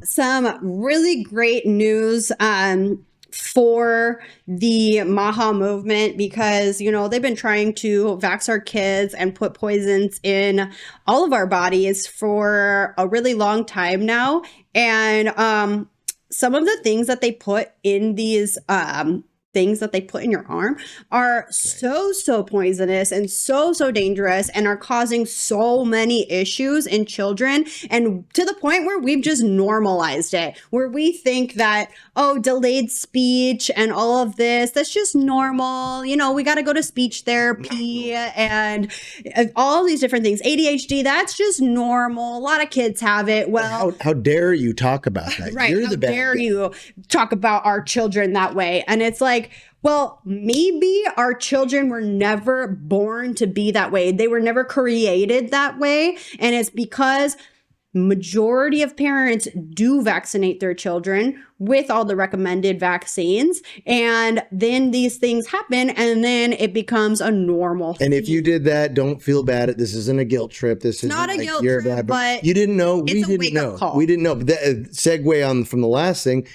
some really great news for the MAHA movement because, you know, they've been trying to vax our kids and put poisons in all of our bodies for a really long time now. And some of the things that they put in these things that they put in your arm are so poisonous and so dangerous and are causing so many issues in children, and to the point where we've just normalized it, where we think that, oh, delayed speech and all of this, that's just normal. You know, we got to go to speech therapy and all these different things. ADHD, that's just normal. A lot of kids have it. Well, how dare you talk about that? Right. You're how the bad dare guy. you talk about our children that way? And it's like, well, maybe our children were never born to be that way. They were never created that way. And it's because majority of parents do vaccinate their children with all the recommended vaccines. And then these things happen and then it becomes a normal thing. And if you did that, don't feel bad. This isn't a guilt trip. This is not a guilt trip, but you didn't know. It's We a didn't wake-up know. call. We didn't know. But that, segue on from the last thing,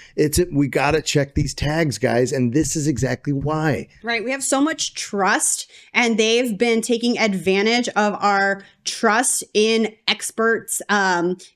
we got to check these tags, guys. And this is exactly why. Right. We have so much trust, and they've been taking advantage of our trust in experts,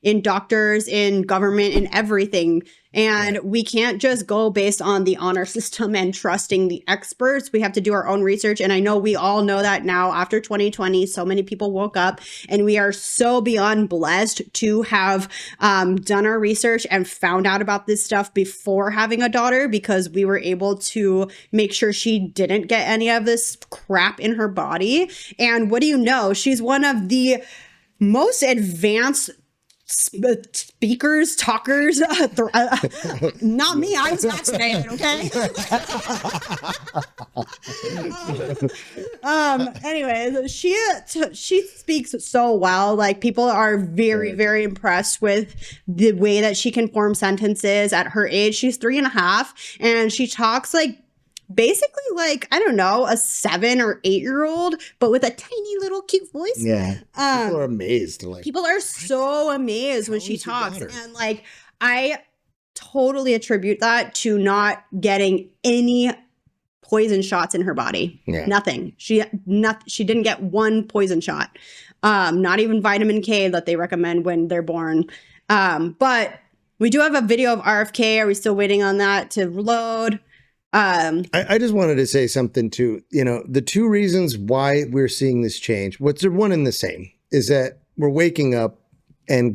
in doctors, in government, in everything. And we can't just go based on the honor system and trusting the experts. We have to do our own research. And I know we all know that now after 2020, so many people woke up, and we are so beyond blessed to have done our research and found out about this stuff before having a daughter, because we were able to make sure she didn't get any of this crap in her body. And what do you know? She's one of the most advanced speakers, talkers, not me, I was vaccinated, okay? Anyways, she speaks so well. Like, people are very impressed with the way that she can form sentences at her age. She's 3.5, and she talks like basically like, I don't know, a 7 or 8-year-old, but with a tiny little cute voice. Yeah. People are amazed. People are so amazed when she talks. And like, I totally attribute that to not getting any poison shots in her body. Yeah. Nothing. She didn't get one poison shot. Not even vitamin K that they recommend when they're born. But we do have a video of RFK. Are we still waiting on that to load? I just wanted to say something too. You know, the two reasons why we're seeing this change, what's one and the same, is that we're waking up and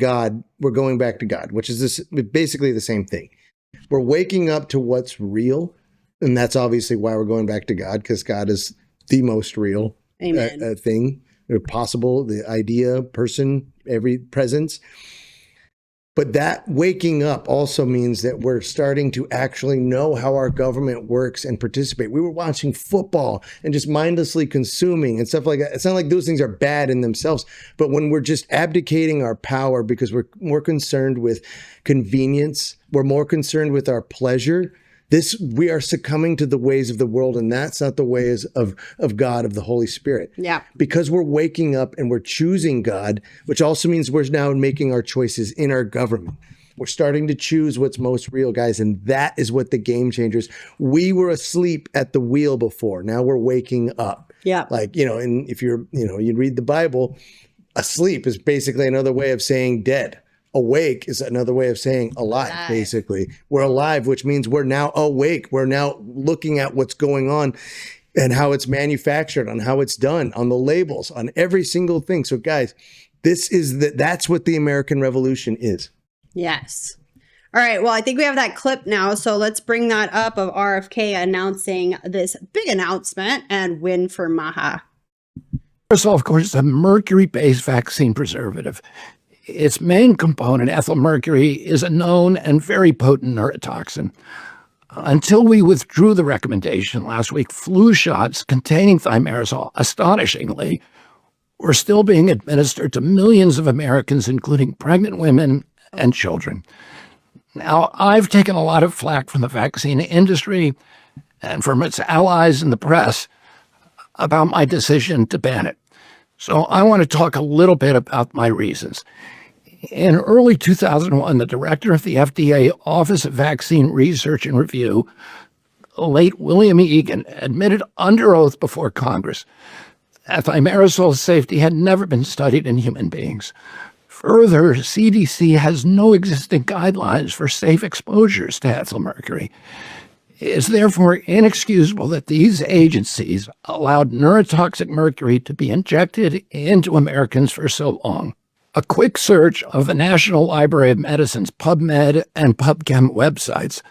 we're going back to God, which is basically the same thing. We're waking up to what's real. And that's obviously why we're going back to God, because God is the most real thing possible, the idea, person, every presence. But that waking up also means that we're starting to actually know how our government works and participate. We were watching football and just mindlessly consuming and stuff like that. It's not like those things are bad in themselves, but when we're just abdicating our power because we're more concerned with convenience, we're more concerned with our pleasure, we are succumbing to the ways of the world, and that's not the ways of God, of the Holy Spirit. Yeah. Because we're waking up and we're choosing God, which also means we're now making our choices in our government. We're starting to choose what's most real, guys, and that is what the game changers. We were asleep at the wheel before. Now we're waking up. Yeah. Like, and if you read the Bible, asleep is basically another way of saying dead. Awake is another way of saying alive, basically. We're alive, which means we're now awake. We're now looking at what's going on and how it's manufactured, on how it's done, on the labels, on every single thing. So guys, that's what the American Revolution is. Yes. All right. Well, I think we have that clip now. So let's bring that up of RFK announcing this big announcement and win for MAHA. First of all, of course, it's a mercury-based vaccine preservative. Its main component, ethyl mercury, is a known and very potent neurotoxin. Until we withdrew the recommendation last week, flu shots containing thimerosal, astonishingly, were still being administered to millions of Americans, including pregnant women and children. Now, I've taken a lot of flack from the vaccine industry and from its allies in the press about my decision to ban it. So I want to talk a little bit about my reasons. In early 2001, the director of the FDA Office of Vaccine Research and Review, late William Egan, admitted under oath before Congress that thimersaul's safety had never been studied in human beings. Further, CDC has no existing guidelines for safe exposures to ethyl mercury. It is therefore inexcusable that these agencies allowed neurotoxic mercury to be injected into Americans for so long. A quick search of the National Library of Medicine's PubMed and PubChem websites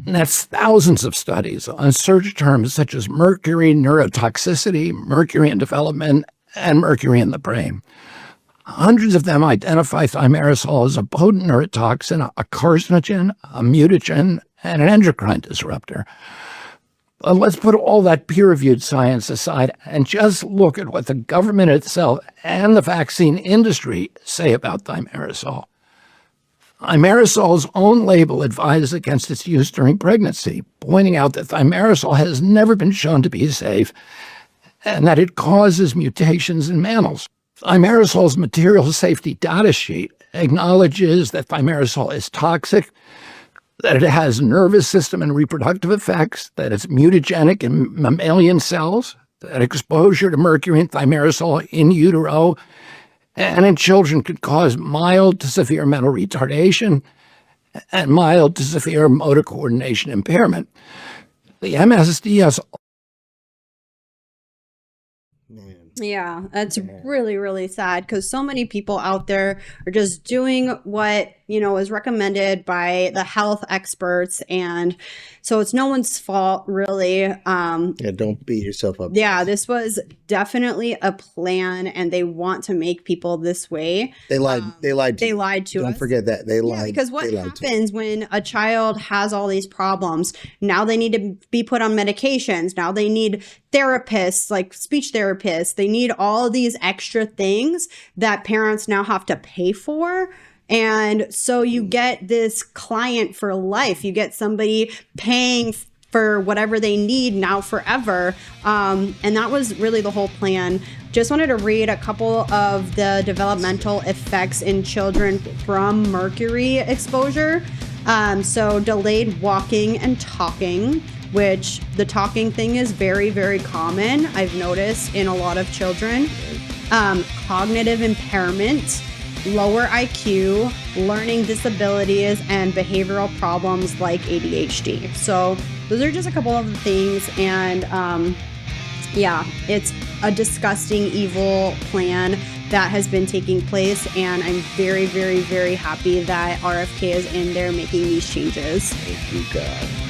nets thousands of studies on search terms such as mercury neurotoxicity, mercury in development, and mercury in the brain. Hundreds of them identify thimerosal as a potent neurotoxin, a carcinogen, a mutagen, and an endocrine disruptor. But let's put all that peer-reviewed science aside and just look at what the government itself and the vaccine industry say about thimerosal. Thimerasol's own label advises against its use during pregnancy, pointing out that thimerosal has never been shown to be safe and that it causes mutations in mammals. Thimerasol's material safety data sheet acknowledges that thimerosal is toxic, that it has nervous system and reproductive effects, that it's mutagenic in mammalian cells, that exposure to mercury and thimerosal in utero and in children could cause mild to severe mental retardation and mild to severe motor coordination impairment. The MSDS. Yeah, that's really, really sad because so many people out there are just doing what, is recommended by the health experts. And so it's no one's fault, really. Don't beat yourself up. Yeah, this was definitely a plan and they want to make people this way. They lied. They lied to us. Don't forget that. They lied. Because what happens when a child has all these problems? Now they need to be put on medications. Now they need therapists, like speech therapists. They need all these extra things that parents now have to pay for. And so you get this client for life. You get somebody paying for whatever they need now forever. And that was really the whole plan. Just wanted to read a couple of the developmental effects in children from mercury exposure. So delayed walking and talking, which the talking thing is very, very common. I've noticed in a lot of children. Cognitive impairment, lower IQ, learning disabilities, and behavioral problems like ADHD. So those are just a couple of the things. And it's a disgusting, evil plan that has been taking place. And I'm very, very, very happy that RFK is in there making these changes. Thank you, God.